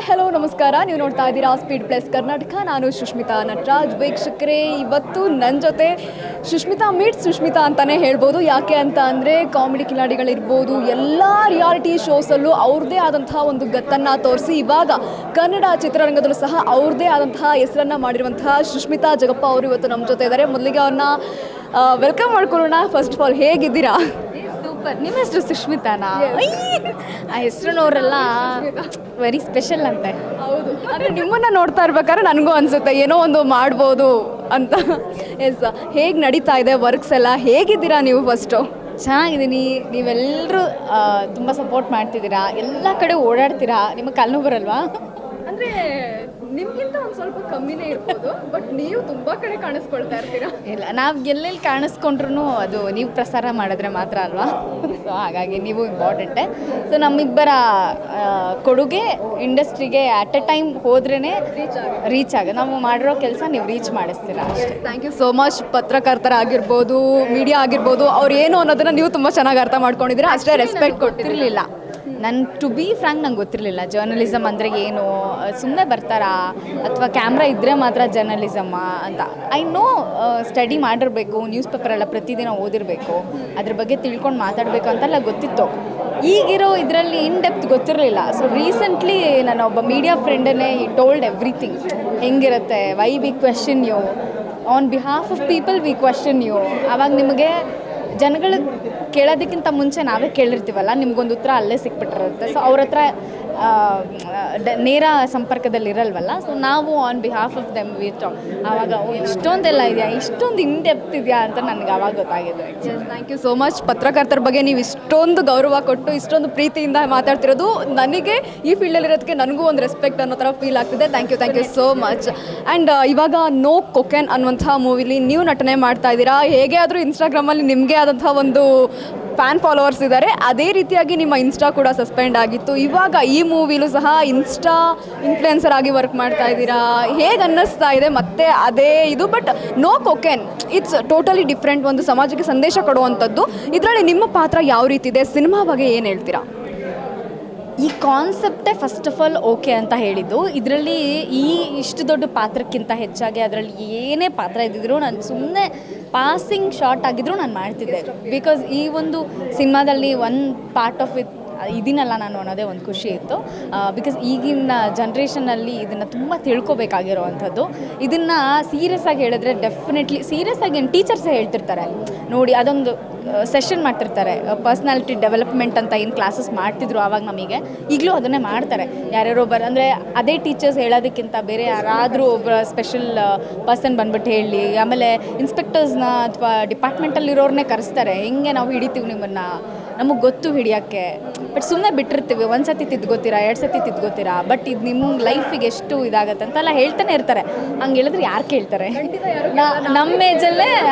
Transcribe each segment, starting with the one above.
Hi hello ನಮಸ್ಕಾರ. ನೀವು ನೋಡ್ತಾ ಇದ್ದೀರಾ ಸ್ಪೀಡ್ ಪ್ಲಸ್ ಕರ್ನಾಟಕ. ನಾನು ಸುಷ್ಮಿತಾ ನಟರಾಜ್. ವೀಕ್ಷಕರೇ, ಇವತ್ತು ನನ್ನ ಜೊತೆ ಸುಷ್ಮಿತಾ ಅಂತಲೇ ಹೇಳ್ಬೋದು. ಯಾಕೆ ಅಂತ ಅಂದರೆ ಕಾಮಿಡಿ ಕಿಲಾಡಿಗಳಿರ್ಬೋದು, ಎಲ್ಲ ರಿಯಾಲಿಟಿ ಶೋಸಲ್ಲೂ ಅವ್ರದ್ದೇ ಆದಂತಹ ಒಂದು ಗತ್ತನ್ನು ತೋರಿಸಿ ಇವಾಗ ಕನ್ನಡ ಚಿತ್ರರಂಗದಲ್ಲೂ ಸಹ ಅವ್ರದ್ದೇ ಆದಂತಹ ಹೆಸರನ್ನು ಮಾಡಿರುವಂತಹ ಸುಷ್ಮಿತಾ ಜಗಪ್ಪ ಅವರು ಇವತ್ತು ನಮ್ಮ ಜೊತೆ ಇದ್ದಾರೆ. ಮೊದಲಿಗೆ ಅವ್ರನ್ನ ವೆಲ್ಕಮ್ ಮಾಡ್ಕೊಳ್ಳೋಣ. ಫಸ್ಟ್ ಆಫ್ ಆಲ್, ಹೇಗಿದ್ದೀರಾ? ಸೂಪರ್. ನಿಮ್ಮ ಹೆಸರು ಸುಷ್ಮಿತಾನಾ? ಆ ಹೆಸರಿನವರೆಲ್ಲ ವೆರಿ ಸ್ಪೆಷಲ್ ಅಂತೆ. ಹೌದು, ಅಂದರೆ ನಿಮ್ಮನ್ನು ನೋಡ್ತಾ ಇರ್ಬೇಕಾದ್ರೆ ನನಗೂ ಅನಿಸುತ್ತೆ ಏನೋ ಒಂದು ಮಾಡ್ಬೋದು ಅಂತ. ಎಸ್, ಹೇಗೆ ನಡೀತಾ ಇದೆ ವರ್ಕ್ಸ್ ಎಲ್ಲ? ಹೇಗಿದ್ದೀರಾ ನೀವು? ಫಸ್ಟು ಚೆನ್ನಾಗಿದ್ದೀನಿ. ನೀವೆಲ್ಲರೂ ತುಂಬ ಸಪೋರ್ಟ್ ಮಾಡ್ತಿದ್ದೀರಾ, ಎಲ್ಲ ಕಡೆ ಓಡಾಡ್ತೀರಾ. ನಿಮಗೆ ಕಾಲು ಬರಲ್ವಾ? ಅಂದರೆ ನಿಮಗಿಂತ ಒಂದು ಸ್ವಲ್ಪ ಕಮ್ಮಿನೇ ಇರ್ಬೋದು, ಬಟ್ ನೀವು ತುಂಬ ಕಡೆ ಕಾಣಿಸ್ಕೊಳ್ತಾ ಇರ್ತೀರಾ. ಇಲ್ಲ, ನಾವು ಎಲ್ಲೆಲ್ಲಿ ಕಾಣಿಸ್ಕೊಂಡ್ರು ಅದು ನೀವು ಪ್ರಸಾರ ಮಾಡಿದ್ರೆ ಮಾತ್ರ ಅಲ್ವಾ? ಸೊ ಹಾಗಾಗಿ ನೀವು ಇಂಪಾರ್ಟೆಂಟೇ. ಸೊ ನಮ್ಮಿಬ್ಬರ ಕೊಡುಗೆ ಇಂಡಸ್ಟ್ರಿಗೆ ಅಟ್ ಎ ಟೈಮ್ ಹೋದ್ರೇ ರೀಚ್ ಆಗ. ನಾವು ಮಾಡಿರೋ ಕೆಲಸ ನೀವು ರೀಚ್ ಮಾಡಿಸ್ತೀರಾ ಅಷ್ಟೇ. Thank you so much. ಪತ್ರಕರ್ತರಾಗಿರ್ಬೋದು, ಮೀಡಿಯಾ ಆಗಿರ್ಬೋದು, ಅವ್ರು ಏನು ಅನ್ನೋದನ್ನು ನೀವು ತುಂಬ ಚೆನ್ನಾಗಿ ಅರ್ಥ ಮಾಡ್ಕೊಂಡಿದ್ದೀರಾ. ಅಷ್ಟೇ ರೆಸ್ಪೆಕ್ಟ್ ಕೊಟ್ಟಿರಲಿಲ್ಲ. ಟು ಬಿ ಫ್ರ್ಯಾಂಕ್, ನಂಗೆ ಗೊತ್ತಿರಲಿಲ್ಲ ಜರ್ನಲಿಸಮ್ ಅಂದರೆ ಏನು. ಸುಮ್ಮನೆ ಬರ್ತಾರಾ ಅಥವಾ ಕ್ಯಾಮ್ರಾ ಇದ್ದರೆ ಮಾತ್ರ ಜರ್ನಲಿಸಮ್ಮ ಅಂತ. ಐ ನೋ, ಸ್ಟಡಿ ಮಾಡಿರಬೇಕು, ನ್ಯೂಸ್ ಪೇಪರೆಲ್ಲ ಪ್ರತಿದಿನ ಓದಿರಬೇಕು, ಅದ್ರ ಬಗ್ಗೆ ತಿಳ್ಕೊಂಡು ಮಾತಾಡಬೇಕು ಅಂತೆಲ್ಲ ಗೊತ್ತಿತ್ತು. ಈಗಿರೋ ಇದರಲ್ಲಿ ಇನ್ ಡೆಪ್ತ್ ಗೊತ್ತಿರಲಿಲ್ಲ. ಸೊ ರೀಸೆಂಟ್ಲಿ ನನ್ನ ಒಬ್ಬ ಮೀಡಿಯಾ ಫ್ರೆಂಡನ್ನೇ ಟೋಲ್ಡ್ ಎವ್ರಿಥಿಂಗ್. ಹೆಂಗಿರುತ್ತೆ, why we question you on behalf of people, we question you. ಆವಾಗ ನಿಮಗೆ ಜನಗಳು ಕೇಳೋದಕ್ಕಿಂತ ಮುಂಚೆ ನಾವೇ ಕೇಳಿರ್ತೀವಲ್ಲ, ನಿಮ್ಗೊಂದು ಉತ್ತರ ಅಲ್ಲೇ ಸಿಕ್ಬಿಟ್ಟಿರುತ್ತೆ. ಸೊ ಅವ್ರ ಹತ್ರ ನೇರ ಸಂಪರ್ಕದಲ್ಲಿರಲ್ವಲ್ಲ. ಸೊ ನಾವು on behalf of them we talk. ಆವಾಗ ಇಷ್ಟೊಂದೆಲ್ಲ ಇದೆಯಾ, ಇಷ್ಟೊಂದು ಇನ್ ಡೆಪ್ತ್ ಇದೆಯಾ ಅಂತ ನನಗೆ ಆವಾಗ ಗೊತ್ತಾಗಿದೆ. Thank you so much. ಪತ್ರಕರ್ತರ ಬಗ್ಗೆ ನೀವು ಇಷ್ಟೊಂದು ಗೌರವ ಕೊಟ್ಟು ಇಷ್ಟೊಂದು ಪ್ರೀತಿಯಿಂದ ಮಾತಾಡ್ತಿರೋದು ನನಗೆ ಈ ಫೀಲ್ಡಲ್ಲಿರೋದಕ್ಕೆ ನನಗೂ ಒಂದು ರೆಸ್ಪೆಕ್ಟ್ ಅನ್ನೋ ಥರ ಫೀಲ್ ಆಗ್ತಿದೆ. Thank you so much. And ಇವಾಗ ನೋ ಕೊಕೆನ್ ಅನ್ನುವಂಥ ಮೂವಿಲಿ ನೀವು ನಟನೆ ಮಾಡ್ತಾ ಇದ್ದೀರಾ. ಹೇಗೆ ಆದರೂ ಇನ್ಸ್ಟಾಗ್ರಾಮಲ್ಲಿ ನಿಮಗೆ ಆದಂಥ ಒಂದು ಫ್ಯಾನ್ ಫಾಲೋವರ್ಸ್ ಇದ್ದಾರೆ. ಅದೇ ರೀತಿಯಾಗಿ ನಿಮ್ಮ ಇನ್ಸ್ಟಾ ಕೂಡ ಸಸ್ಪೆಂಡ್ ಆಗಿತ್ತು. ಇವಾಗ ಈ ಮೂವಿಲೂ ಸಹ ಇನ್ಸ್ಟಾ ಇನ್ಫ್ಲುಯೆನ್ಸರ್ ಆಗಿ ವರ್ಕ್ ಮಾಡ್ತಾ ಇದ್ದೀರಾ. ಹೇಗೆ ಅನ್ನಿಸ್ತಾ ಇದೆ? ಮತ್ತೆ ಅದೇ ಇದು, but no cocaine, it's totally different, ಒಂದು ಸಮಾಜಕ್ಕೆ ಸಂದೇಶ ಕೊಡುವಂಥದ್ದು. ಇದರಲ್ಲಿ ನಿಮ್ಮ ಪಾತ್ರ ಯಾವ ರೀತಿ ಇದೆ? ಸಿನಿಮಾ ಬಗ್ಗೆ ಏನು ಹೇಳ್ತೀರಾ? ಈ ಕಾನ್ಸೆಪ್ಟೇ ಫಸ್ಟ್ ಆಫ್ ಆಲ್ ಓಕೆ ಅಂತ ಹೇಳಿದ್ದು. ಇದರಲ್ಲಿ ಇಷ್ಟು ದೊಡ್ಡ ಪಾತ್ರಕ್ಕಿಂತ ಹೆಚ್ಚಾಗಿ ಅದರಲ್ಲಿ ಏನೇ ಪಾತ್ರ ಇದ್ದಿದ್ರು ನಾನು ಸುಮ್ಮನೆ ಪಾಸಿಂಗ್ ಶಾರ್ಟ್ ಆಗಿದ್ರು ನಾನು ಮಾಡ್ತಿದ್ದೆ. ಬಿಕಾಸ್ ಈ ಒಂದು ಸಿನಿಮಾದಲ್ಲಿ ಒಂದು ಪಾರ್ಟ್ ಆಫ್ ಇದೀನಲ್ಲ ನಾನು ಅನ್ನೋದೇ ಒಂದು ಖುಷಿ ಇತ್ತು. ಬಿಕಾಸ್ ಈಗಿನ ಜನ್ರೇಷನಲ್ಲಿ ಇದನ್ನು ತುಂಬ ತಿಳ್ಕೊಬೇಕಾಗಿರೋ ಅಂಥದ್ದು. ಇದನ್ನು ಸೀರಿಯಸ್ ಆಗಿ ಹೇಳಿದ್ರೆ ಡೆಫಿನೆಟ್ಲಿ ಸೀರಿಯಸ್ ಆಗಿ ಟೀಚರ್ಸೇ ಹೇಳ್ತಿರ್ತಾರೆ ನೋಡಿ, ಅದೊಂದು ಸೆಷನ್ ಮಾಡ್ತಿರ್ತಾರೆ ಪರ್ಸ್ನಾಲಿಟಿ ಡೆವಲಪ್ಮೆಂಟ್ ಅಂತ ಏನು ಕ್ಲಾಸಸ್ ಮಾಡ್ತಿದ್ರು ಆವಾಗ. ನಮಗೆ ಈಗಲೂ ಅದನ್ನೇ ಮಾಡ್ತಾರೆ. ಯಾರ್ಯಾರೋ ಅಂದರೆ ಅದೇ ಟೀಚರ್ಸ್ ಹೇಳೋದಕ್ಕಿಂತ ಬೇರೆ ಯಾರಾದರೂ ಒಬ್ಬ ಸ್ಪೆಷಲ್ ಪರ್ಸನ್ ಬಂದ್ಬಿಟ್ಟು ಹೇಳಿ, ಆಮೇಲೆ ಇನ್ಸ್ಪೆಕ್ಟರ್ಸ್ನ ಅಥವಾ ಡಿಪಾರ್ಟ್ಮೆಂಟಲ್ಲಿರೋರನ್ನೇ ಕರೆಸ್ತಾರೆ. ಹೆಂಗೆ ನಾವು ಹಿಡಿತೀವಿ ನಿಮ್ಮನ್ನು, ನಮಗೆ ಗೊತ್ತು ಹಿಡಿಯೋಕ್ಕೆ, ಬಟ್ ಸುಮ್ಮನೆ ಬಿಟ್ಟಿರ್ತೀವಿ. ಒಂದು ಸತಿ ತಿದ್ಕೋತೀರಾ, 2 ಸತಿ ತಿದ್ಕೋತೀರಾ, ಬಟ್ ಇದು ನಿಮ್ಮ ಲೈಫಿಗೆ ಎಷ್ಟು ಇದಾಗತ್ತೆ ಅಂತೆಲ್ಲ ಹೇಳ್ತಾನೆ ಇರ್ತಾರೆ. ಹಂಗೆ ಹೇಳಿದ್ರೆ ಯಾರು ಕೇಳ್ತಾರೆ? ನಮ್ಮ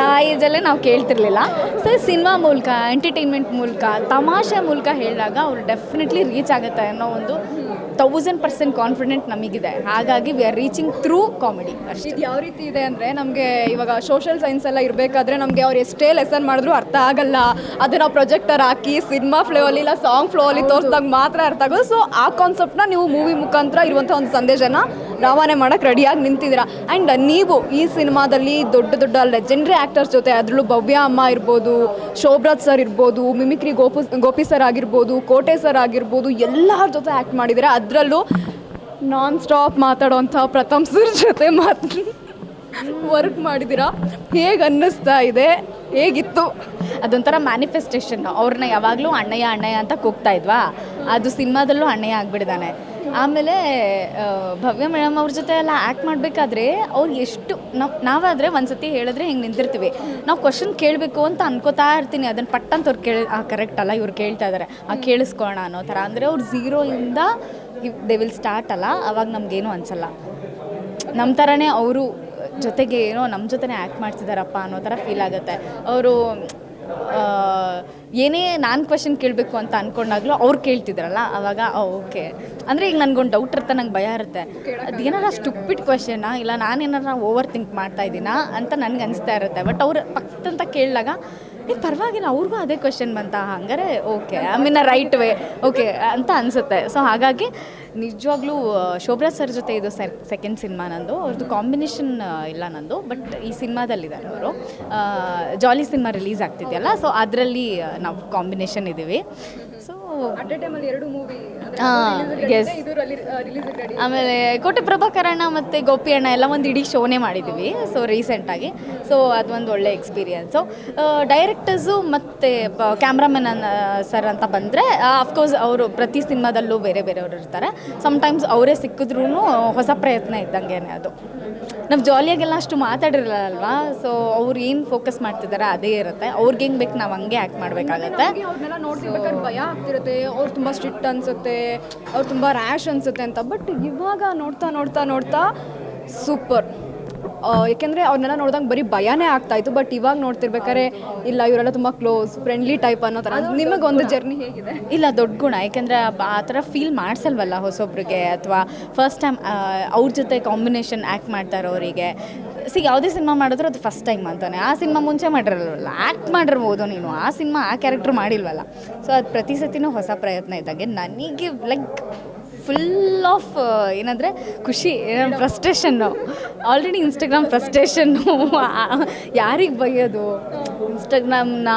ಆ ಏಜಲ್ಲೇ ನಾವು ಕೇಳ್ತಿರ್ಲಿಲ್ಲ. ಸೊ ಸಿನಿಮಾ ಮೂಲಕ, ಎಂಟರ್ಟೈನ್ಮೆಂಟ್ ಮೂಲಕ, ತಮಾಷೆ ಮೂಲಕ ಹೇಳಿದಾಗ ಅವ್ರು ಡೆಫಿನೆಟ್ಲಿ ರೀಚ್ ಆಗುತ್ತೆ ಅನ್ನೋ ಒಂದು 1000% ಕಾನ್ಫಿಡೆಂಟ್ ನಮಗಿದೆ. ಹಾಗಾಗಿ we are reaching through comedy ಅಷ್ಟೇ. ಇದು ಯಾವ ರೀತಿ ಇದೆ ಅಂದರೆ, ನಮಗೆ ಇವಾಗ ಸೋಷಲ್ ಸೈನ್ಸ್ ಎಲ್ಲ ಇರಬೇಕಾದ್ರೆ ನಮಗೆ ಅವ್ರು ಎಷ್ಟೇ ಲೆಸನ್ ಮಾಡಿದ್ರು ಅರ್ಥ ಆಗಲ್ಲ. ಅದನ್ನು ಪ್ರೊಜೆಕ್ಟರ್ ಹಾಕಿ ಸಿನಿಮಾ ಫ್ಲೋಯಲ್ಲಿ ಇಲ್ಲ ಸಾಂಗ್ ಫ್ಲೋಯಲ್ಲಿ ತೋರಿಸಿದಾಗ ಮಾತ್ರ ಅರ್ಥ ಆಗೋದು. ಸೊ ಆ ಕಾನ್ಸೆಪ್ಟನ್ನ ನೀವು ಮೂವಿ ಮುಖಾಂತರ ಇರುವಂಥ ಒಂದು ಸಂದೇಶನ ರವಾನೆ ಮಾಡೋಕ್ಕೆ ರೆಡಿಯಾಗಿ ನಿಂತಿದ್ದೀರಾ. ಆ್ಯಂಡ್ ನೀವು ಈ ಸಿನಿಮಾದಲ್ಲಿ ದೊಡ್ಡ ಲೆಜೆಂಡ್ರಿ ಆ್ಯಕ್ಟರ್ಸ್ ಜೊತೆ, ಅದರಲ್ಲೂ ಭವ್ಯ ಅಮ್ಮ ಇರ್ಬೋದು, ಶೋಭ್ರಾಜ್ ಸರ್ ಇರ್ಬೋದು, ಮಿಮಿಕ್ರಿ ಗೋಪಿ ಸರ್ ಆಗಿರ್ಬೋದು, ಕೋಟೆ ಸರ್ ಆಗಿರ್ಬೋದು, ಎಲ್ಲರ ಜೊತೆ ಆ್ಯಕ್ಟ್ ಮಾಡಿದ್ದೀರಾ. ಅದರಲ್ಲೂ ನಾನ್ ಸ್ಟಾಪ್ ಮಾತಾಡೋವಂಥ ಪ್ರಥಮ್ ಸರ್ ಜೊತೆ ವರ್ಕ್ ಮಾಡಿದ್ದೀರಾ. ಹೇಗೆ ಅನ್ನಿಸ್ತಾ ಇದೆ? ಹೇಗಿತ್ತು? ಅದೊಂಥರ ಮ್ಯಾನಿಫೆಸ್ಟೇಷನ್. ಅವ್ರನ್ನ ಯಾವಾಗಲೂ ಅಣ್ಣಯ್ಯ ಅಂತ ಕೂಗ್ತಾ ಇದ್ವಾ, ಅದು ಸಿನಿಮಾದಲ್ಲೂ ಅಣ್ಣಯ್ಯ ಆಗಿಬಿಡ್ದಾನೆ. ಆಮೇಲೆ ಭವ್ಯ ಮೇಡಮ್ ಅವ್ರ ಜೊತೆ ಎಲ್ಲ ಆ್ಯಕ್ಟ್ ಮಾಡಬೇಕಾದ್ರೆ ಅವ್ರು ಎಷ್ಟು ನಾವಾದರೆ ಒಂದು ಸತಿ ಹೇಳಿದ್ರೆ ಹಿಂಗೆ ನಿಂತಿರ್ತೀವಿ, ನಾವು ಕ್ವಶನ್ ಕೇಳಬೇಕು ಅಂತ ಅನ್ಕೋತಾ ಇರ್ತೀನಿ. ಅದನ್ನು ಪಟ್ಟಂತ ಅವ್ರು ಕರೆಕ್ಟ್ ಅಲ್ಲ, ಇವ್ರು ಕೇಳ್ತಾ ಇದ್ದಾರೆ, ಕೇಳಿಸ್ಕೊಳ್ಳೋಣ ಅನ್ನೋ ಥರ. ಅಂದರೆ ಅವ್ರು ಝೀರೋಯಿಂದ ದೇ ವಿಲ್ ಸ್ಟಾರ್ಟ್ ಅಲ್ಲ, ಅವಾಗ ನಮಗೇನು ಅನಿಸಲ್ಲ. ನಮ್ಮ ಥರನೇ ಅವರು ಜೊತೆಗೆ ಏನೋ ನಮ್ಮ ಜೊತೆನೇ ಆ್ಯಕ್ಟ್ ಮಾಡ್ತಿದ್ದಾರಪ್ಪ ಅನ್ನೋ ಥರ ಫೀಲ್ ಆಗುತ್ತೆ. ಅವರು ಏನೇ ನಾನು ಕ್ವೆಶನ್ ಕೇಳಬೇಕು ಅಂತ ಅಂದ್ಕೊಂಡಾಗಲೂ ಅವ್ರು ಕೇಳ್ತಿದ್ರಲ್ಲ, ಆವಾಗ ಓಕೆ. ಅಂದರೆ ಈಗ ನನಗೊಂದು ಡೌಟ್ ಇರುತ್ತೆ, ನಂಗೆ ಭಯ ಇರುತ್ತೆ, ಅದೇನಾರ ಸ್ಟುಪಿಡ್ ಕ್ವೆಶನ್ನ ಇಲ್ಲ ನಾನೇನಾರ ಓವರ್ ಥಿಂಕ್ ಮಾಡ್ತಾ ಇದ್ದೀನಾ ಅಂತ ನನಗೆ ಅನಿಸ್ತಾ ಇರುತ್ತೆ. ಬಟ್ ಅವ್ರು ಪಕ್ಕಂತ ಕೇಳಿದಾಗ ಪರವಾಗಿಲ್ಲ, ಅವ್ರಿಗೂ ಅದೇ ಕ್ವೆಶನ್ ಬಂತ, ಹಂಗಾರೆ okay I mean right way okay ಅಂತ ಅನಿಸುತ್ತೆ. ಸೊ ಹಾಗಾಗಿ ನಿಜವಾಗ್ಲೂ ಶೋಭ್ರಾಜ್ ಸರ್ ಜೊತೆ ಇದು ಸೆಕೆಂಡ್ ಸಿನಿಮಾ ನಂದು. ಅವ್ರದ್ದು ಕಾಂಬಿನೇಷನ್ ಇಲ್ಲ ನಂದು, ಬಟ್ ಈ ಸಿನಿಮಾದಲ್ಲಿದ್ದಾರೆ ಅವರು. ಜಾಲಿ ಸಿನಿಮಾ ರಿಲೀಸ್ ಆಗ್ತಿದೆಯಲ್ಲ, ಸೊ ಅದರಲ್ಲಿ ನಾವು ಕಾಂಬಿನೇಷನ್ ಇದ್ದೀವಿ. ಸೊ ಅಟ್ ಎ ಟೈಮಲ್ಲಿ 2 ಮೂವಿ ಎಸ್. ಆಮೇಲೆ ಕೋಟೆ ಪ್ರಭಾಕರಣ್ಣ ಮತ್ತು ಗೋಪಿ ಅಣ್ಣ ಎಲ್ಲ ಒಂದು ಇಡೀ ಶೋನೇ ಮಾಡಿದ್ದೀವಿ ಸೊ ರೀಸೆಂಟಾಗಿ. ಸೊ ಅದೊಂದು ಒಳ್ಳೆ ಎಕ್ಸ್ಪೀರಿಯನ್ಸು. ಡೈರೆಕ್ಟರ್ಸು ಮತ್ತು ಕ್ಯಾಮ್ರಾಮನ್ ಸರ್ ಅಂತ ಬಂದರೆ ಅಫ್ಕೋರ್ಸ್ ಅವರು ಪ್ರತಿ ಸಿನಿಮಾದಲ್ಲೂ ಬೇರೆ ಬೇರೆಯವರು ಇರ್ತಾರೆ. ಸಮ್ಟೈಮ್ಸ್ ಅವರೇ ಸಿಕ್ಕಿದ್ರೂ ಹೊಸ ಪ್ರಯತ್ನ ಇದ್ದಂಗೆ ಅದು. ನಾವು ಜಾಲಿಯಾಗೆಲ್ಲ ಅಷ್ಟು ಮಾತಾಡಿರಲ್ವಾ, ಸೊ ಅವ್ರು ಏನು ಫೋಕಸ್ ಮಾಡ್ತಿದ್ದಾರೆ ಅದೇ ಇರುತ್ತೆ. ಅವ್ರಿಗೆ ಹೆಂಗೆ ಬೇಕು ನಾವು ಹಂಗೆ ಆ್ಯಕ್ಟ್ ಮಾಡಬೇಕಾಗತ್ತೆ. ಅವ್ರನ್ನೆಲ್ಲ ನೋಡ್ತಿರ್ಬೇಕಾದ್ರೆ ಭಯ ಆಗ್ತಿರುತ್ತೆ, ಅವ್ರು ತುಂಬ ಸ್ಟ್ರಿಕ್ಟ್ ಅನಿಸುತ್ತೆ, ಅವ್ರು ತುಂಬ ರ್ಯಾಶ್ ಅನಿಸುತ್ತೆ ಅಂತ. ಬಟ್ ಇವಾಗ ನೋಡ್ತಾ ನೋಡ್ತಾ ನೋಡ್ತಾ ಸೂಪರ್. ಯಾಕೆಂದರೆ ಅವ್ರನ್ನೆಲ್ಲ ನೋಡಿದಾಗ ಬರೀ ಭಯನೇ ಆಗ್ತಾಯಿತ್ತು. ಬಟ್ ಇವಾಗ ನೋಡ್ತಿರ್ಬೇಕಾದ್ರೆ ಇಲ್ಲ, ಇವರೆಲ್ಲ ತುಂಬ ಕ್ಲೋಸ್ ಫ್ರೆಂಡ್ಲಿ ಟೈಪ್ ಅನ್ನೋ ಥರ. ನಿಮಗೊಂದು ಜರ್ನಿ ಹೇಗಿದೆ? ಇಲ್ಲ, ದೊಡ್ಡ ಗುಣ. ಯಾಕೆಂದರೆ ಆ ಥರ ಫೀಲ್ ಮಾಡಿಸಲ್ವಲ್ಲ ಹೊಸೊಬ್ರಿಗೆ, ಅಥವಾ ಫಸ್ಟ್ ಟೈಮ್ ಅವ್ರ ಜೊತೆ ಕಾಂಬಿನೇಷನ್ ಆ್ಯಕ್ಟ್ ಮಾಡ್ತಾರೋರಿಗೆ. ಯಾವುದೇ ಸಿನಿಮಾ ಮಾಡಿದ್ರು ಅದು ಫಸ್ಟ್ ಟೈಮ್ ಅಂತಾನೆ. ಆ ಸಿನಿಮಾ ಮುಂಚೆ ಮಾಡಿರಲ್ವಲ್ಲ, ಆ್ಯಕ್ಟ್ ಮಾಡಿರ್ಬೋದು ನೀನು, ಆ ಸಿನಿಮಾ ಆ ಕ್ಯಾರೆಕ್ಟ್ರ್ ಮಾಡಿಲ್ವಲ್ಲ. ಸೊ ಅದು ಪ್ರತಿ ಸತಿನೂ ಹೊಸ ಪ್ರಯತ್ನ ಇದ್ದಂಗೆ. ನನಗೆ ಲೈಕ್ ಫುಲ್ ಆಫ್ ಏನಂದರೆ ಖುಷಿ, ಫ್ರಸ್ಟ್ರೇಷನ್ನು. Already Instagram ಫ್ರಸ್ಟ್ರೇಷನ್ನು. ಯಾರಿಗೆ ಬೈಯೋದು? ಇನ್ಸ್ಟಾಗ್ರಾಮ್ನ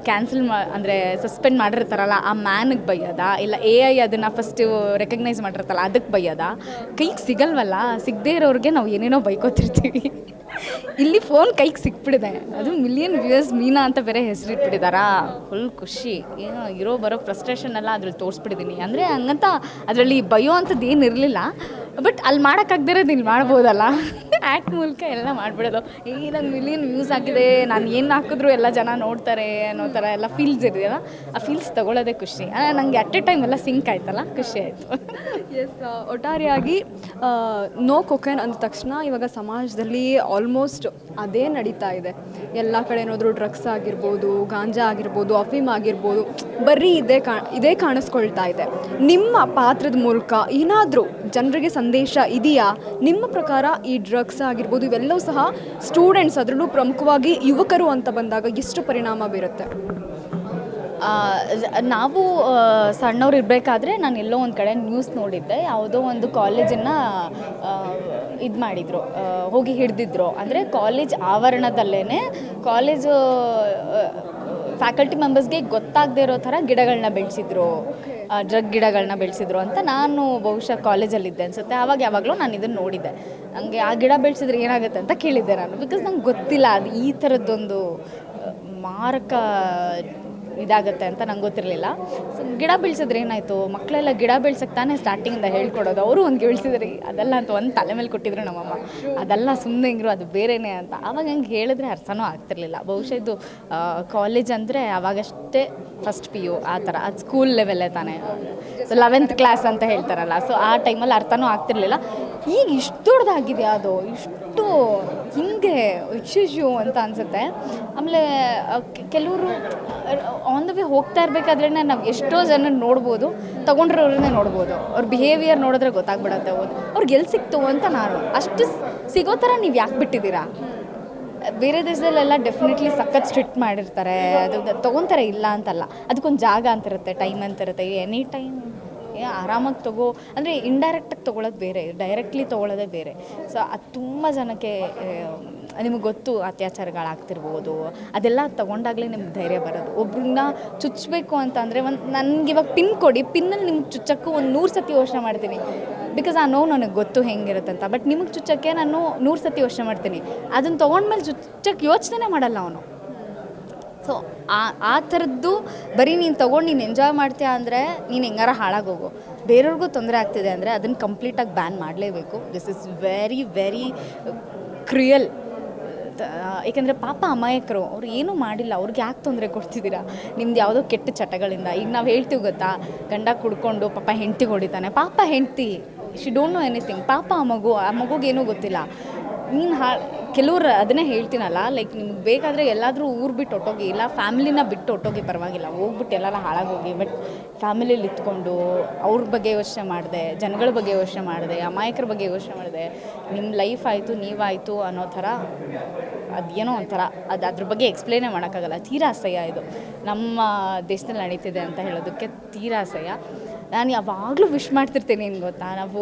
ಕ್ಯಾನ್ಸಲ್ ಅಂದರೆ ಸಸ್ಪೆಂಡ್ ಮಾಡಿರ್ತಾರಲ್ಲ ಆ ಮ್ಯಾನಿಗೆ ಬೈಯೋದಾ, ಇಲ್ಲ AI ಅದನ್ನು ಫಸ್ಟು ರೆಕಗ್ನೈಸ್ ಮಾಡಿರ್ತಾರಲ್ಲ ಅದಕ್ಕೆ ಬೈಯೋದಾ? ಕೈಗೆ ಸಿಗಲ್ವಲ್ಲ, ಸಿಗದೇ ಇರೋರಿಗೆ ನಾವು ಏನೇನೋ ಬೈಕೋತಿರ್ತೀವಿ. ಇಲ್ಲಿ ಫೋನ್ ಕೈಗೆ ಸಿಕ್ಬಿಡಿದೆ, ಅದು ಮಿಲಿಯನ್ ವ್ಯೂಯರ್ಸ್ ಮೀನಾ ಅಂತ ಬೇರೆ ಹೆಸರಿಟ್ಬಿಟ್ಟಿದ್ದಾರಾ. ಫುಲ್ ಖುಷಿ. ಏನೋ ಇರೋ ಬರೋ ಫ್ರಸ್ಟ್ರೇಷನ್ ಎಲ್ಲ ಅದ್ರಲ್ಲಿ ತೋರಿಸ್ಬಿಟ್ಟಿದ್ದೀನಿ. ಅಂದರೆ ಹಂಗಂತ ಅದರಲ್ಲಿ ಬಯೋ ಅಂಥದ್ದು ಏನು ಇರಲಿಲ್ಲ, ಬಟ್ ಅಲ್ಲಿ ಮಾಡೋಕ್ಕಾಗ್ದಿರೋದು ಇಲ್ಲಿ ಮಾಡ್ಬೋದಲ್ಲ. ಆ್ಯಕ್ಟ್ ಮೂಲಕ ಎಲ್ಲ ಮಾಡಿಬಿಡೋದು. ನಂಗೆ ಮಿಲಿಯನ್ ವ್ಯೂಸ್ ಆಗಿದೆ, ನಾನು ಏನು ಹಾಕಿದ್ರು ಎಲ್ಲ ಜನ ನೋಡ್ತಾರೆ ಅನ್ನೋ ಥರ ಎಲ್ಲ ಫೀಲ್ಸ್ ಇದೆಯಲ್ಲ, ಆ ಫೀಲ್ಸ್ ತೊಗೊಳ್ಳೋದೇ ಖುಷಿ. ನನಗೆ ಅಟ್ ಎ ಟೈಮ್ ಎಲ್ಲ ಸಿಂಕ್ ಆಯ್ತಲ್ಲ, ಖುಷಿ ಆಯಿತು. ಎಸ್, ಒಟ್ಟಾರೆಯಾಗಿ ನೋ ಕೊಕೇನ್ ಅಂದ ತಕ್ಷಣ ಇವಾಗ ಸಮಾಜದಲ್ಲಿ ಆಲ್ಮೋಸ್ಟ್ ಅದೇ ನಡೀತಾ ಇದೆ. ಎಲ್ಲ ಕಡೆ ನೋಡಿದ್ರು ಡ್ರಗ್ಸ್ ಆಗಿರ್ಬೋದು, ಗಾಂಜಾ ಆಗಿರ್ಬೋದು, ಅಫೀಮ್ ಆಗಿರ್ಬೋದು, ಬರೀ ಇದೇ ಕಾಣಿಸ್ಕೊಳ್ತಾ ಇದೆ. ನಿಮ್ಮ ಪಾತ್ರದ ಮೂಲಕ ಏನಾದರೂ ಜನರಿಗೆ ಸಂದೇಶ ಇದೆಯಾ? ನಿಮ್ಮ ಪ್ರಕಾರ ಈ ಡ್ರಗ್ಸ್ ಆಗಿರ್ಬೋದು ಇವೆಲ್ಲವೂ ಸಹ ಸ್ಟೂಡೆಂಟ್ಸ್, ಅದರಲ್ಲೂ ಪ್ರಮುಖವಾಗಿ ಯುವಕರು ಅಂತ ಬಂದಾಗ ಎಷ್ಟು ಪರಿಣಾಮ ಬೀರುತ್ತೆ? ನಾವು ಸಣ್ಣವ್ರು ಇರಬೇಕಾದ್ರೆ ನಾನು ಎಲ್ಲೋ ಒಂದು ಕಡೆ ನ್ಯೂಸ್ ನೋಡಿದ್ದೆ. ಯಾವುದೋ ಒಂದು ಕಾಲೇಜನ್ನು ಇದು ಮಾಡಿದರು, ಹೋಗಿ ಹಿಡಿದಿದ್ರು. ಅಂದರೆ ಕಾಲೇಜ್ ಆವರಣದಲ್ಲೇ ಕಾಲೇಜು ಫ್ಯಾಕಲ್ಟಿ ಮೆಂಬರ್ಸ್ಗೆ ಗೊತ್ತಾಗದೇ ಇರೋ ಥರ ಗಿಡಗಳನ್ನ ಬೆಳೆಸಿದ್ರು, ಡ್ರಗ್ ಗಿಡಗಳನ್ನ ಬೆಳೆಸಿದ್ರು ಅಂತ. ನಾನು ಬಹುಶಃ ಕಾಲೇಜಲ್ಲಿದ್ದೆ ಅನಿಸುತ್ತೆ. ಯಾವಾಗಲೂ ನಾನು ಇದನ್ನು ನೋಡಿದ್ದೆ. ನನಗೆ ಆ ಗಿಡ ಬೆಳೆಸಿದ್ರೆ ಏನಾಗುತ್ತೆ ಅಂತ ಕೇಳಿದ್ದೆ ನಾನು. ಬಿಕಾಸ್ ನಂಗೆ ಗೊತ್ತಿಲ್ಲ ಅದು ಈ ಥರದ್ದೊಂದು ಮಾರಕ ಇದಾಗುತ್ತೆ ಅಂತ ನಂಗೆ ಗೊತ್ತಿರಲಿಲ್ಲ. ಸೊ ಗಿಡ ಬೆಳೆಸಿದ್ರೆ ಏನಾಯಿತು, ಮಕ್ಕಳೆಲ್ಲ ಗಿಡ ಬೆಳ್ಸಕ್ಕೆ ತಾನೇ ಸ್ಟಾರ್ಟಿಂಗಿಂದ ಹೇಳ್ಕೊಡೋದು. ಅವರು ಒಂದು ಬೆಳೆಸಿದ್ರಿ ಅದೆಲ್ಲ ಅಂತ ಒಂದು ತಲೆ ಮೇಲೆ ಕೊಟ್ಟಿದ್ರು ನಮ್ಮಮ್ಮ. ಅದೆಲ್ಲ ಸುಮ್ಮನೆ ಹಿಂಗಿರು, ಅದು ಬೇರೆಯೇ ಅಂತ. ಆವಾಗ ಹಂಗೆ ಹೇಳಿದ್ರೆ ಅರ್ಥನೂ ಆಗ್ತಿರ್ಲಿಲ್ಲ. ಬಹುಶಃ ಇದು ಕಾಲೇಜ್ ಅಂದರೆ ಆವಾಗಷ್ಟೇ ಫಸ್ಟ್ PU ಆ ಥರ, ಅದು ಸ್ಕೂಲ್ ಲೆವೆಲ್ಲೇ ತಾನೇ. ಸೊ 11th ಕ್ಲಾಸ್ ಅಂತ ಹೇಳ್ತಾರಲ್ಲ, ಸೊ ಆ ಟೈಮಲ್ಲಿ ಅರ್ಥನೂ ಆಗ್ತಿರ್ಲಿಲ್ಲ. ಈಗ ಇಷ್ಟು ದೊಡ್ಡದಾಗಿದೆಯಾ ಅದು, ಇಷ್ಟು ಹಿಂಗೆ ಇಶ್ಯೂ ಅಂತ ಅನಿಸುತ್ತೆ. ಆಮೇಲೆ ಕೆಲವರು ಆನ್ ದ ವೇ ಹೋಗ್ತಾ ಇರಬೇಕಾದ್ರೆ ನಾವು ಎಷ್ಟೋ ಜನ ನೋಡ್ಬೋದು, ತೊಗೊಂಡ್ರವ್ರನ್ನೇ ನೋಡ್ಬೋದು. ಅವ್ರ ಬಿಹೇವಿಯರ್ ನೋಡಿದ್ರೆ ಗೊತ್ತಾಗ್ಬಿಡತ್ತೆ ಅವ್ರಿಗೆ ಎಲ್ಲಿ ಸಿಕ್ತು ಅಂತ. ನಾನು ಅಷ್ಟು ಸಿಗೋ ಥರ ನೀವು ಯಾಕೆ ಬಿಟ್ಟಿದ್ದೀರಾ? ಬೇರೆ ದೇಶದಲ್ಲೆಲ್ಲ ಡೆಫಿನೆಟ್ಲಿ ಸಖತ್ ಸ್ಟ್ರಿಕ್ಟ್ ಮಾಡಿರ್ತಾರೆ, ಅದು ತೊಗೊತಾರೆ ಇಲ್ಲ ಅಂತಲ್ಲ. ಅದಕ್ಕೊಂದು ಜಾಗ ಅಂತಿರುತ್ತೆ, ಟೈಮ್ ಅಂತಿರುತ್ತೆ. ಎನಿ ಟೈಮ್ ಆರಾಮಾಗಿ ಅಂದರೆ ಇಂಡೈರೆಕ್ಟಾಗಿ ತೊಗೊಳೋದು ಬೇರೆ, ಡೈರೆಕ್ಟ್ಲಿ ತೊಗೊಳ್ಳೋದೇ ಬೇರೆ. ಸೊ ಅದು ತುಂಬ ಜನಕ್ಕೆ ನಿಮಗೆ ಗೊತ್ತು, ಅತ್ಯಾಚಾರಗಳಾಗ್ತಿರ್ಬೋದು. ಅದೆಲ್ಲ ತೊಗೊಂಡಾಗಲೇ ನಿಮ್ಗೆ ಧೈರ್ಯ ಬರೋದು. ಒಬ್ರನ್ನ ಚುಚ್ಚಬೇಕು ಅಂತಂದರೆ ನನಗೆ ಇವಾಗ ಪಿನ್ ಕೊಡಿ, ಪಿನ್ನಲ್ಲಿ ನಿಮ್ಗೆ ಚುಚ್ಚಕ್ಕೂ 100 ಸತಿ ಯೋಚನೆ ಮಾಡ್ತೀನಿ. ಬಿಕಾಸ್ ಆ ನೋವು ನನಗೆ ಗೊತ್ತು ಹೆಂಗಿರುತ್ತೆ ಅಂತ. ಬಟ್ ನಿಮಗೆ ಚುಚ್ಚಕ್ಕೆ ನಾನು 100 ಸತಿ ಯೋಚನೆ ಮಾಡ್ತೀನಿ. ಅದನ್ನು ತೊಗೊಂಡ್ಮೇಲೆ ಚುಚ್ಚಕ್ಕೆ ಯೋಚನೆ ಮಾಡಲ್ಲ ಅವನು. ಸೊ ಆ ಥರದ್ದು ಬರೀ ನೀನು ತೊಗೊಂಡು ನೀನು ಎಂಜಾಯ್ ಮಾಡ್ತೀಯ ಅಂದರೆ ನೀನು ಹೆಂಗಾರ ಹಾಳಾಗೋಗು. ಬೇರೆಯವ್ರಿಗೂ ತೊಂದರೆ ಆಗ್ತಿದೆ ಅಂದರೆ ಅದನ್ನು ಕಂಪ್ಲೀಟಾಗಿ ಬ್ಯಾನ್ ಮಾಡಲೇಬೇಕು. This is very very ಕ್ರಿಯಲ್. ಏಕೆಂದರೆ ಪಾಪ ಅಮಾಯಕರು, ಅವ್ರು ಏನೂ ಮಾಡಿಲ್ಲ, ಅವ್ರಿಗೆ ಯಾಕೆ ತೊಂದರೆ ಕೊಡ್ತಿದ್ದೀರಾ ನಿಮ್ದು ಯಾವುದೋ ಕೆಟ್ಟ ಚಟಗಳಿಂದ? ಈಗ ನಾವು ಹೇಳ್ತೀವಿ ಗೊತ್ತಾ, ಗಂಡ ಕುಡ್ಕೊಂಡು ಪಾಪ ಹೆಂಡ್ತಿಗೆ ಹೊಡಿತಾನೆ. ಪಾಪ ಹೆಂಡ್ತಿ, ಶಿ ಡೋಂಟ್ ನೋ ಎನಿಥಿಂಗ್. ಪಾಪ ಆ ಮಗುಗೇನೂ ಗೊತ್ತಿಲ್ಲ. ನೀನು ಕೆಲವ್ರು ಅದನ್ನೇ ಹೇಳ್ತೀನಲ್ಲ, ಲೈಕ್ ನಿಮ್ಗೆ ಬೇಕಾದರೆ ಎಲ್ಲಾದರೂ ಊರು ಬಿಟ್ಟು ಹೊಟ್ಟೋಗಿ, ಇಲ್ಲ ಫ್ಯಾಮಿಲಿನ ಬಿಟ್ಟು ಹೊಟ್ಟೋಗಿ, ಪರವಾಗಿಲ್ಲ, ಹೋಗ್ಬಿಟ್ಟು ಎಲ್ಲರ ಹಾಳಾಗೋಗಿ. ಬಟ್ ಫ್ಯಾಮಿಲಿಯಲ್ಲಿ ಇತ್ಕೊಂಡು ಅವ್ರ ಬಗ್ಗೆ ಯೋಚನೆ ಮಾಡಿದೆ, ಜನಗಳ ಬಗ್ಗೆ ಯೋಚನೆ ಮಾಡಿದೆ, ಅಮಾಯಕರ ಬಗ್ಗೆ ಯೋಚನೆ ಮಾಡಿದೆ, ನಿಮ್ಮ ಲೈಫ್ ಆಯಿತು ನೀವಾಯಿತು ಅನ್ನೋ ಥರ ಅದೇನೋ ಒಂಥರ ಅದ್ರ ಬಗ್ಗೆ ಎಕ್ಸ್ಪ್ಲೇನೇ ಮಾಡೋಕ್ಕಾಗಲ್ಲ. ತೀರಾ ಅಸಹ್ಯ ಇದು ನಮ್ಮ ದೇಶದಲ್ಲಿ ನಡೀತಿದೆ ಅಂತ ಹೇಳೋದಕ್ಕೆ ತೀರಾ ಅಸಹ್ಯ. ನಾನು ಯಾವಾಗಲೂ ವಿಶ್ ಮಾಡ್ತಿರ್ತೀನಿ, ಏನು ಗೊತ್ತಾ, ನಾವು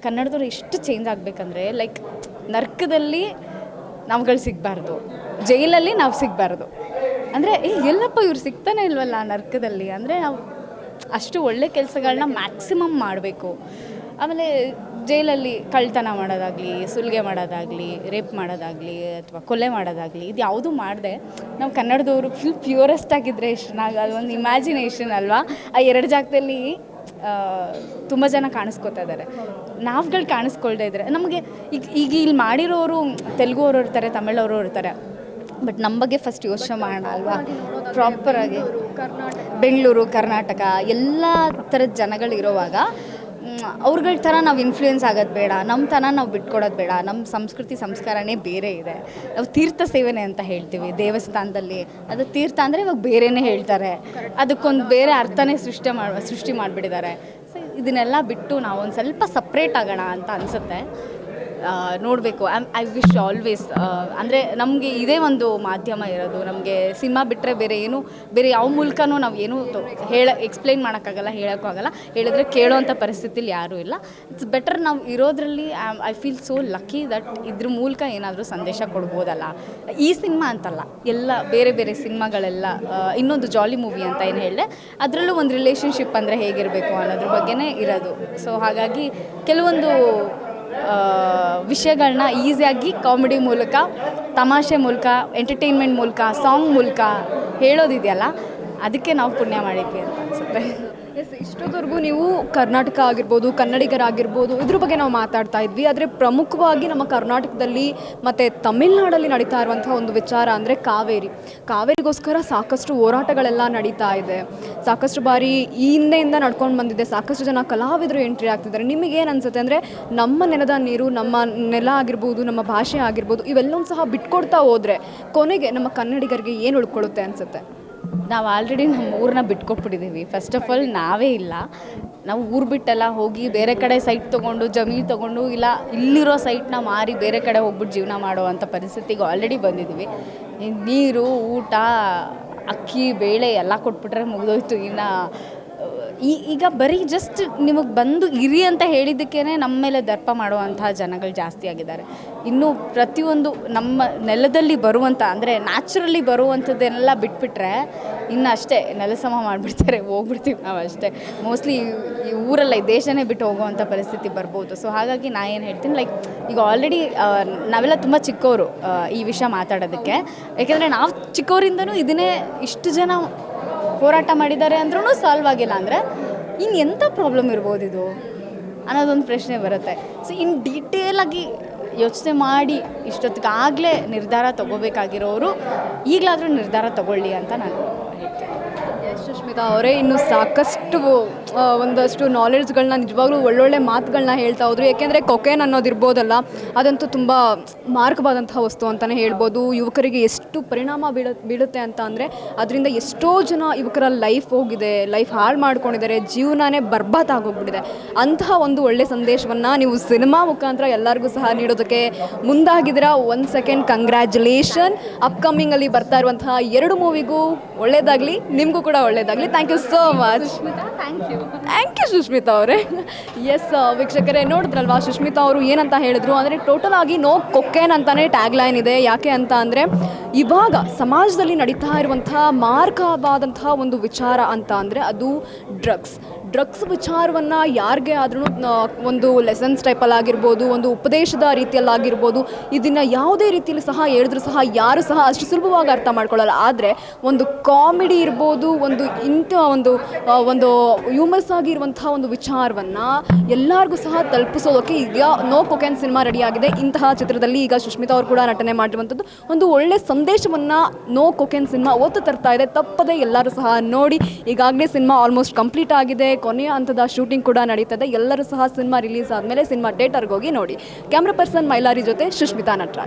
ಕನ್ನಡದವ್ರು ಎಷ್ಟು ಚೇಂಜ್ ಆಗಬೇಕಂದ್ರೆ ಲೈಕ್ ನರ್ಕದಲ್ಲಿ ನಾವುಗಳು ಸಿಗಬಾರ್ದು, ಜೈಲಲ್ಲಿ ನಾವು ಸಿಗಬಾರ್ದು. ಅಂದರೆ ಎಲ್ಲಪ್ಪ ಇವ್ರು ಸಿಗ್ತಾನೆ ಇಲ್ವಲ್ಲ ನರ್ಕದಲ್ಲಿ, ಅಂದರೆ ನಾವು ಅಷ್ಟು ಒಳ್ಳೆ ಕೆಲಸಗಳನ್ನ ಮ್ಯಾಕ್ಸಿಮಮ್ ಮಾಡಬೇಕು. ಆಮೇಲೆ ಜೈಲಲ್ಲಿ ಕಳ್ತನ ಮಾಡೋದಾಗಲಿ, ಸುಲಿಗೆ ಮಾಡೋದಾಗಲಿ, ರೇಪ್ ಮಾಡೋದಾಗಲಿ ಅಥವಾ ಕೊಲೆ ಮಾಡೋದಾಗಲಿ ಇದು ಯಾವುದೂ ಮಾಡದೆ ನಾವು ಕನ್ನಡದವರು ಫುಲ್ ಪ್ಯೂರೆಸ್ಟ್ ಆಗಿದ್ದರೆ ಎಷ್ಟು ಚೆನ್ನಾಗಿ, ಅದೊಂದು ಇಮ್ಯಾಜಿನೇಷನ್ ಅಲ್ವಾ. ಆ ಎರಡು ಜಾಗದಲ್ಲಿ ತುಂಬ ಜನ ಕಾಣಿಸ್ಕೊತಾ ಇದ್ದಾರೆ. ನಾವುಗಳು ಕಾಣಿಸ್ಕೊಳ್ತಾ ಇದ್ದಾರೆ. ನಮಗೆ ಈಗ ಇಲ್ಲಿ ಮಾಡಿರೋರು ತೆಲುಗು ಅವರು ಇರ್ತಾರೆ, ತಮಿಳವರು ಇರ್ತಾರೆ, ಬಟ್ ನಮ್ಮ ಬಗ್ಗೆ ಫಸ್ಟ್ ಯೋಚನೆ ಮಾಡೋಣ ಅಲ್ವಾ. ಪ್ರಾಪರಾಗಿ ಬೆಂಗಳೂರು, ಕರ್ನಾಟಕ ಎಲ್ಲ ಥರದ ಜನಗಳಿರೋವಾಗ ಅವ್ರಗಳ ಥರ ನಾವು ಇನ್ಫ್ಲೂಯೆನ್ಸ್ ಆಗೋದು ಬೇಡ, ನಮ್ಮ ಥರ ನಾವು ಬಿಟ್ಕೊಡೋದು ಬೇಡ. ನಮ್ಮ ಸಂಸ್ಕೃತಿ ಸಂಸ್ಕಾರನೇ ಬೇರೆ ಇದೆ. ನಾವು ತೀರ್ಥ ಸೇವನೆ ಅಂತ ಹೇಳ್ತೀವಿ ದೇವಸ್ಥಾನದಲ್ಲಿ, ಅದು ತೀರ್ಥ ಅಂದರೆ ಇವಾಗ ಬೇರೆಯೇ ಹೇಳ್ತಾರೆ, ಅದಕ್ಕೊಂದು ಬೇರೆ ಅರ್ಥನೇ ಸೃಷ್ಟಿ ಮಾಡಿಬಿಟ್ಟಿದ್ದಾರೆ. ಸೊ ಇದನ್ನೆಲ್ಲ ಬಿಟ್ಟು ನಾವು ಒಂದು ಸ್ವಲ್ಪ ಸಪ್ರೇಟ್ ಆಗೋಣ ಅಂತ ಅನಿಸುತ್ತೆ. ನೋಡಬೇಕು. ಐ ವಿಶ್ ಆಲ್ವೇಸ್ ಅಂದರೆ ನಮಗೆ ಇದೇ ಒಂದು ಮಾಧ್ಯಮ ಇರೋದು. ನಮಗೆ ಸಿನಿಮಾ ಬಿಟ್ಟರೆ ಬೇರೆ ಯಾವ ಮೂಲಕನೂ ನಾವು ಏನೂ ಎಕ್ಸ್ಪ್ಲೈನ್ ಮಾಡೋಕ್ಕಾಗಲ್ಲ, ಹೇಳೋಕ್ಕೂ ಆಗಲ್ಲ. ಹೇಳಿದ್ರೆ ಕೇಳೋವಂಥ ಪರಿಸ್ಥಿತಿಲಿ ಯಾರೂ ಇಲ್ಲ. ಇಟ್ಸ್ ಬೆಟರ್ ನಾವು ಇರೋದ್ರಲ್ಲಿ. I feel so lucky that ಇದ್ರ ಮೂಲಕ ಏನಾದರೂ ಸಂದೇಶ ಕೊಡ್ಬೋದಲ್ಲ. ಈ ಸಿನಿಮಾ ಅಂತಲ್ಲ, ಎಲ್ಲ ಬೇರೆ ಬೇರೆ ಸಿನಿಮಾಗಳೆಲ್ಲ. ಇನ್ನೊಂದು ಜಾಲಿ ಮೂವಿ ಅಂತ ಏನು ಹೇಳಿದೆ, ಅದರಲ್ಲೂ ಒಂದು ರಿಲೇಷನ್ಶಿಪ್ ಅಂದರೆ ಹೇಗಿರಬೇಕು ಅನ್ನೋದ್ರ ಬಗ್ಗೆನೇ ಇರೋದು. ಸೊ ಹಾಗಾಗಿ ಕೆಲವೊಂದು ವಿಷಯಗಳನ್ನ ಈಸಿಯಾಗಿ ಕಾಮಿಡಿ ಮೂಲಕ, ತಮಾಷೆ ಮೂಲಕ, ಎಂಟರ್ಟೈನ್ಮೆಂಟ್ ಮೂಲಕ, ಸಾಂಗ್ ಮೂಲಕ ಹೇಳೋದಿದೆಯಲ್ಲ, ಅದಕ್ಕೆ ನಾವು ಪುಣ್ಯ ಮಾಡಿದ್ವಿ ಅಂತ ಅನಿಸುತ್ತೆ. ಎಸ್, ಇಷ್ಟೊತ್ತವರೆಗೂ ನೀವು ಕರ್ನಾಟಕ ಆಗಿರ್ಬೋದು, ಕನ್ನಡಿಗರಾಗಿರ್ಬೋದು, ಇದ್ರ ಬಗ್ಗೆ ನಾವು ಮಾತಾಡ್ತಾ ಇದ್ವಿ. ಆದರೆ ಪ್ರಮುಖವಾಗಿ ನಮ್ಮ ಕರ್ನಾಟಕದಲ್ಲಿ ಮತ್ತು ತಮಿಳ್ನಾಡಲ್ಲಿ ನಡೀತಾ ಇರುವಂಥ ಒಂದು ವಿಚಾರ ಅಂದರೆ ಕಾವೇರಿಗೋಸ್ಕರ ಸಾಕಷ್ಟು ಹೋರಾಟಗಳೆಲ್ಲ ನಡೀತಾ ಇದೆ. ಸಾಕಷ್ಟು ಬಾರಿ ಈ ಹಿಂದೆಯಿಂದ ನಡ್ಕೊಂಡು ಬಂದಿದೆ. ಸಾಕಷ್ಟು ಜನ ಕಲಾವಿದರು ಎಂಟ್ರಿ ಆಗ್ತಿದ್ದಾರೆ. ನಿಮಗೇನು ಅನಿಸುತ್ತೆ ಅಂದರೆ ನಮ್ಮ ನೆಲದ ನೀರು, ನಮ್ಮ ನೆಲ ಆಗಿರ್ಬೋದು, ನಮ್ಮ ಭಾಷೆ ಆಗಿರ್ಬೋದು, ಇವೆಲ್ಲವೂ ಸಹ ಬಿಟ್ಕೊಡ್ತಾ ಹೋದರೆ ಕೊನೆಗೆ ನಮ್ಮ ಕನ್ನಡಿಗರಿಗೆ ಏನು ಉಳ್ಕೊಳ್ಳುತ್ತೆ ಅನಿಸುತ್ತೆ? ನಾವು ಆಲ್ರೆಡಿ ನಮ್ಮ ಊರನ್ನ ಬಿಟ್ಕೊಟ್ಬಿಟ್ಟಿದ್ದೀವಿ. ಫಸ್ಟ್ ಆಫ್ ಆಲ್ ನಾವೇ ಇಲ್ಲ, ನಾವು ಊರು ಬಿಟ್ಟೆಲ್ಲ ಹೋಗಿ ಬೇರೆ ಕಡೆ ಸೈಟ್ ತೊಗೊಂಡು, ಜಮೀನು ತೊಗೊಂಡು, ಇಲ್ಲ ಇಲ್ಲಿರೋ ಸೈಟ್ನ ಮಾರಿ ಬೇರೆ ಕಡೆ ಹೋಗ್ಬಿಟ್ಟು ಜೀವನ ಮಾಡುವಂಥ ಪರಿಸ್ಥಿತಿಗೆ ಆಲ್ರೆಡಿ ಬಂದಿದ್ದೀವಿ. ನೀರು, ಊಟ, ಅಕ್ಕಿ, ಬೇಳೆ ಎಲ್ಲ ಕೊಟ್ಬಿಟ್ರೆ ಮುಗಿದೋಯ್ತು. ಇನ್ನು ಈಗ ಬರೀ ಜಸ್ಟ್ ನಿಮಗೆ ಬಂದು ಇರಿ ಅಂತ ಹೇಳಿದ್ದಕ್ಕೇ ನಮ್ಮ ಮೇಲೆ ದರ್ಪ ಮಾಡುವಂಥ ಜನಗಳು ಜಾಸ್ತಿ ಆಗಿದ್ದಾರೆ. ಇನ್ನು ಪ್ರತಿಯೊಂದು ನಮ್ಮ ನೆಲದಲ್ಲಿ ಬರುವಂಥ, ಅಂದರೆ ನ್ಯಾಚುರಲಿ ಬರುವಂಥದ್ದನ್ನೆಲ್ಲ ಬಿಟ್ಬಿಟ್ರೆ ಇನ್ನು ಅಷ್ಟೇ ನೆಲಸಮ ಮಾಡಿಬಿಡ್ತಾರೆ, ಹೋಗ್ಬಿಡ್ತೀವಿ ನಾವು ಅಷ್ಟೇ. ಮೋಸ್ಟ್ಲಿ ಈ ಊರಲ್ಲ, ಈ ದೇಶನೇ ಬಿಟ್ಟು ಹೋಗುವಂಥ ಪರಿಸ್ಥಿತಿ ಬರ್ಬೋದು. ಸೊ ಹಾಗಾಗಿ ನಾನು ಏನು ಹೇಳ್ತೀನಿ, ಲೈಕ್ ಈಗ ಆಲ್ರೆಡಿ ನಾವೆಲ್ಲ ತುಂಬ ಚಿಕ್ಕವರು ಈ ವಿಷಯ ಮಾತಾಡೋದಕ್ಕೆ. ಯಾಕೆಂದರೆ ನಾವು ಚಿಕ್ಕವರಿಂದನೂ ಇದನ್ನೇ ಇಷ್ಟು ಜನ ಹೋರಾಟ ಮಾಡಿದ್ದಾರೆ ಅಂದ್ರೂ ಸಾಲ್ವ್ ಆಗಿಲ್ಲ ಅಂದರೆ ಇನ್ನು ಎಂಥ ಪ್ರಾಬ್ಲಮ್ ಇರ್ಬೋದು ಇದು ಅನ್ನೋದೊಂದು ಪ್ರಶ್ನೆ ಬರುತ್ತೆ. ಸೊ ಇನ್ನು ಡೀಟೇಲಾಗಿ ಯೋಚನೆ ಮಾಡಿ ಇಷ್ಟೊತ್ತಿಗಾಗಲೇ ನಿರ್ಧಾರ ತೊಗೋಬೇಕಾಗಿರೋರು ಈಗಲಾದರೂ ನಿರ್ಧಾರ ತೊಗೊಳ್ಳಿ ಅಂತ ನಾನು ಹೇಳ್ತೀನಿ. ಸುಷ್ಮಿತಾ ಅವರೇ, ಇನ್ನು ಸಾಕಷ್ಟು ಒಂದಷ್ಟು ನಾಲೆಡ್ಜ್ಗಳನ್ನ, ನಿಜವಾಗ್ಲೂ ಒಳ್ಳೊಳ್ಳೆ ಮಾತುಗಳನ್ನ ಹೇಳ್ತಾ ಹೋದ್ರು. ಏಕೆಂದರೆ ಕೊಕೇನ್ ಅನ್ನೋದಿರ್ಬೋದಲ್ಲ, ಅದಂತೂ ತುಂಬ ಮಾರಕವಾದಂತಹ ವಸ್ತು ಅಂತಲೇ ಹೇಳ್ಬೋದು. ಯುವಕರಿಗೆ ಎಷ್ಟು ಪರಿಣಾಮ ಬೀಳುತ್ತೆ ಅಂತ ಅಂದರೆ ಅದರಿಂದ ಎಷ್ಟೋ ಜನ ಯುವಕರ ಲೈಫ್ ಹೋಗಿದೆ, ಲೈಫ್ ಹಾಳು ಮಾಡ್ಕೊಂಡಿದ್ದಾರೆ, ಜೀವನನೇ ಬರ್ಬಾದ್ ಆಗೋಗ್ಬಿಟ್ಟಿದೆ. ಅಂತಹ ಒಂದು ಒಳ್ಳೆ ಸಂದೇಶವನ್ನು ನೀವು ಸಿನಿಮಾ ಮುಖಾಂತರ ಎಲ್ಲರಿಗೂ ಸಹ ನೀಡೋದಕ್ಕೆ ಮುಂದಾಗಿದ್ದೀರಾ. 1 ಸೆಕೆಂಡ್ ಕಂಗ್ರ್ಯಾಚುಲೇಷನ್. ಅಪ್ಕಮಿಂಗಲ್ಲಿ ಬರ್ತಾ ಇರುವಂತಹ 2 ಮೂವಿಗೂ ಒಳ್ಳೆಯದಾಗಲಿ, ನಿಮಗೂ ಕೂಡ ಒಳ್ಳೆಯದಾಗಲಿ. Thank you so much. Thank you Sushmita ಅವರೇ. ಎಸ್ ವೀಕ್ಷಕರೇ, ನೋಡಿದ್ರಲ್ವಾ ಸುಷ್ಮಿತಾ ಅವರು ಏನಂತ ಹೇಳಿದ್ರು ಅಂದರೆ ಟೋಟಲ್ ಆಗಿ ನೋ ಕೊಕೇನ್ ಅಂತಲೇ ಟ್ಯಾಗ್ಲೈನ್ ಇದೆ. ಯಾಕೆ ಅಂತ ಅಂದರೆ ಇವಾಗ ಸಮಾಜದಲ್ಲಿ ನಡೀತಾ ಇರುವಂತಹ ಮಾರಕವಾದಂತಹ ಒಂದು ವಿಚಾರ ಅಂತ ಅಂದರೆ ಅದು ಡ್ರಗ್ಸ್ ವಿಚಾರವನ್ನು ಯಾರಿಗೆ ಆದ್ರೂ ಒಂದು ಲೆಸನ್ಸ್ ಟೈಪಲ್ಲಾಗಿರ್ಬೋದು, ಒಂದು ಉಪದೇಶದ ರೀತಿಯಲ್ಲಾಗಿರ್ಬೋದು, ಇದನ್ನು ಯಾವುದೇ ರೀತಿಯಲ್ಲಿ ಸಹ ಹೇಳಿದ್ರು ಸಹ ಯಾರು ಸಹ ಅಷ್ಟು ಸುಲಭವಾಗಿ ಅರ್ಥ ಮಾಡ್ಕೊಳ್ಳಲ್ಲ. ಆದರೆ ಒಂದು ಕಾಮಿಡಿ ಇರ್ಬೋದು, ಒಂದು ಹ್ಯೂಮರ್ಸ್ ಆಗಿರುವಂಥ ಒಂದು ವಿಚಾರವನ್ನು ಎಲ್ಲರಿಗೂ ಸಹ ತಲುಪಿಸೋದಕ್ಕೆ ಈಗ ನೋ ಕೊಕೇನ್ ಸಿನಿಮಾ ರೆಡಿಯಾಗಿದೆ. ಇಂತಹ ಚಿತ್ರದಲ್ಲಿ ಈಗ ಸುಷ್ಮಿತಾ ಅವರು ಕೂಡ ನಟನೆ ಮಾಡಿರುವಂಥದ್ದು ಒಂದು ಒಳ್ಳೆ ಸಂದೇಶವನ್ನು ನೋ ಕೊಕೇನ್ ಸಿನಿಮಾ ಒತ್ತು ತರ್ತಾ ಇದೆ. ತಪ್ಪದೆ ಎಲ್ಲರೂ ಸಹ ನೋಡಿ. ಈಗಾಗಲೇ ಸಿನಿಮಾ ಆಲ್ಮೋಸ್ಟ್ ಕಂಪ್ಲೀಟ್ ಆಗಿದೆ, ಕೊನೆಯ ಹಂತದ ಶೂಟಿಂಗ್ ಕೂಡ ನಡೀತದೆ. ಎಲ್ಲರೂ ಸಹ ಸಿನಿಮಾ ರಿಲೀಸ್ ಆದಮೇಲೆ ಸಿನಿಮಾ ಥಿಯೇಟರ್ಗೆ ಹೋಗಿ ನೋಡಿ. ಕ್ಯಾಮ್ರಾ ಪರ್ಸನ್ ಮೈಲಾರಿ ಜೊತೆ ಸುಷ್ಮಿತಾ ನಟರಾಜ್.